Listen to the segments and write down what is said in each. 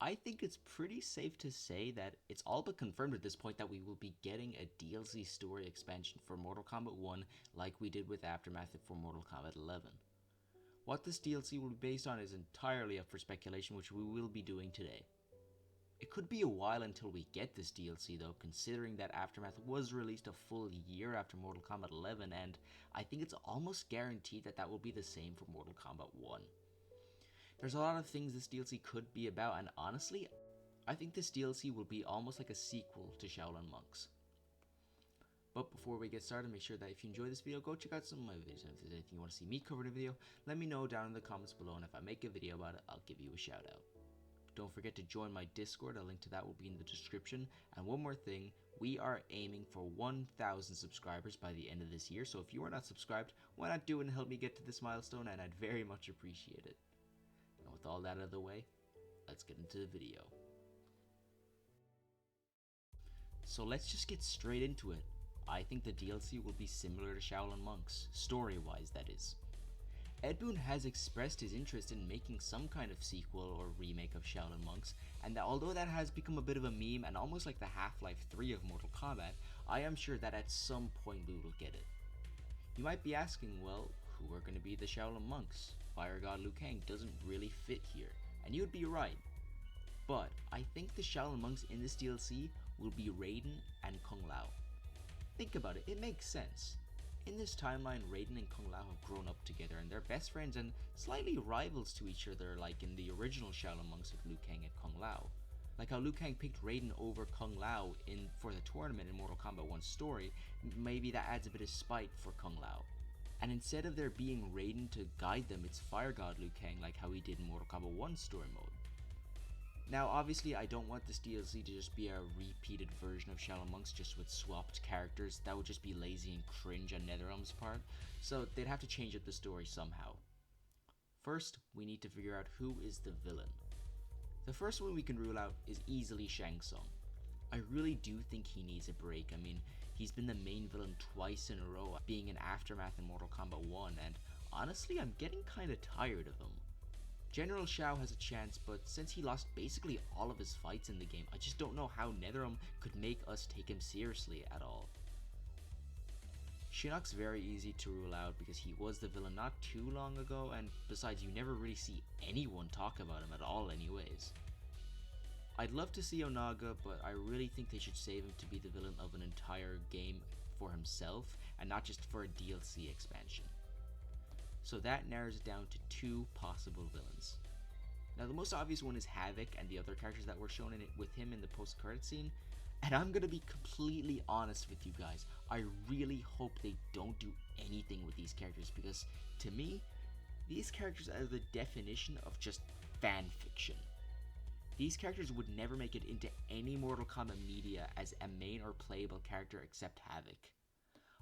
I think it's pretty safe to say that it's all but confirmed at this point that we will be getting a DLC story expansion for Mortal Kombat 1 like we did with Aftermath for Mortal Kombat 11. What this DLC will be based on is entirely up for speculation, which we will be doing today. It could be a while until we get this DLC though, considering that Aftermath was released a full year after Mortal Kombat 11, and I think it's almost guaranteed that that will be the same for Mortal Kombat 1. There's a lot of things this DLC could be about, and honestly, I think this DLC will be almost like a sequel to Shaolin Monks. But before we get started, make sure that if you enjoy this video, go check out some of my videos, and if there's anything you want to see me cover in a video, let me know down in the comments below, and if I make a video about it, I'll give you a shout out. Don't forget to join my Discord, a link to that will be in the description, and one more thing, we are aiming for 1,000 subscribers by the end of this year, so if you are not subscribed, why not do it and help me get to this milestone, and I'd very much appreciate it. And with all that out of the way, let's get into the video. So let's just get straight into it. I think the DLC will be similar to Shaolin Monks, story-wise that is. Ed Boon has expressed his interest in making some kind of sequel or remake of Shaolin Monks, and that although that has become a bit of a meme and almost like the Half-Life 3 of Mortal Kombat, I am sure that at some point we will get it. You might be asking, well, who are going to be the Shaolin Monks? Fire God Liu Kang doesn't really fit here, and you'd be right. But I think the Shaolin Monks in this DLC will be Raiden and Kung Lao. Think about it, it makes sense. In this timeline, Raiden and Kung Lao have grown up together and they're best friends and slightly rivals to each other, like in the original Shaolin Monks with Liu Kang and Kung Lao. Like how Liu Kang picked Raiden over Kung Lao for the tournament in Mortal Kombat 1's story, maybe that adds a bit of spite for Kung Lao. And instead of there being Raiden to guide them, it's Fire God Liu Kang like how he did in Mortal Kombat 1's story mode. Now obviously I don't want this DLC to just be a repeated version of Shaolin Monks just with swapped characters. That would just be lazy and cringe on NetherRealm's part, so they'd have to change up the story somehow. First, we need to figure out who is the villain. The first one we can rule out is easily Shang Tsung. I really do think he needs a break. I mean, he's been the main villain twice in a row, being in Aftermath in Mortal Kombat 1, and honestly I'm getting kinda tired of him. General Shao has a chance, but since he lost basically all of his fights in the game, I just don't know how NetherRealm could make us take him seriously at all. Shinnok's very easy to rule out because he was the villain not too long ago, and besides you never really see anyone talk about him at all anyways. I'd love to see Onaga, but I really think they should save him to be the villain of an entire game for himself, and not just for a DLC expansion. So that narrows it down to two possible villains. Now the most obvious one is Havoc and the other characters that were shown in it with him in the post-credit scene, and I'm gonna be completely honest with you guys, I really hope they don't do anything with these characters because to me, these characters are the definition of just fan fiction. These characters would never make it into any Mortal Kombat media as a main or playable character except Havoc.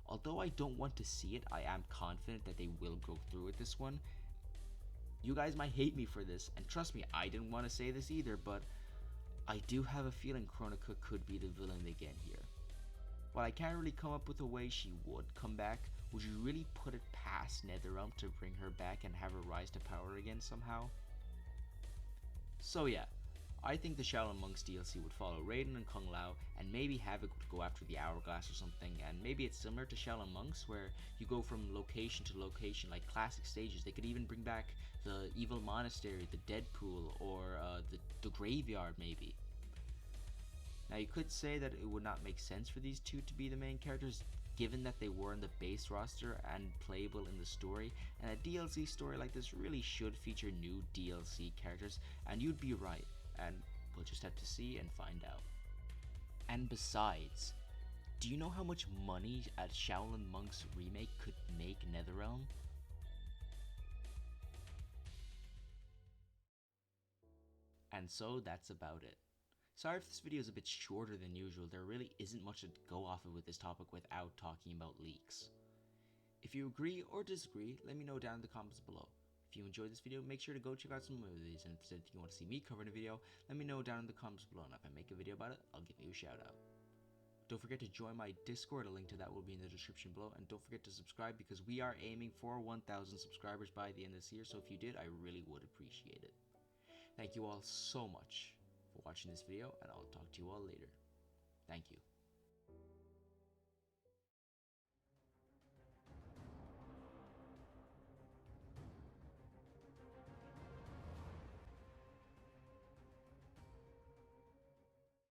Although I don't want to see it, I am confident that they will go through with this one. You guys might hate me for this, and trust me, I didn't want to say this either, but I do have a feeling Kronika could be the villain again here. While I can't really come up with a way she would come back, would you really put it past NetherRealm to bring her back and have her rise to power again somehow? So yeah, I think the Shaolin Monks DLC would follow Raiden and Kung Lao, and maybe Havoc would go after the Hourglass or something, and maybe it's similar to Shaolin Monks where you go from location to location like classic stages. They could even bring back the Evil Monastery, the Deadpool, or the Graveyard maybe. Now you could say that it would not make sense for these two to be the main characters given that they were in the base roster and playable in the story, and a DLC story like this really should feature new DLC characters, and you'd be right. And we'll just have to see and find out. And besides, do you know how much money a Shaolin Monks remake could make NetherRealm? And so that's about it. Sorry if this video is a bit shorter than usual, there really isn't much to go off of with this topic without talking about leaks. If you agree or disagree, let me know down in the comments below. If you enjoyed this video, make sure to go check out some of these, and if there's anything you want to see me cover in a video, let me know down in the comments below, and if I make a video about it, I'll give you a shout out. Don't forget to join my Discord, a link to that will be in the description below, and don't forget to subscribe because we are aiming for 1,000 subscribers by the end of this year, so if you did, I really would appreciate it. Thank you all so much. for watching this video, and I'll talk to you all later. Thank you.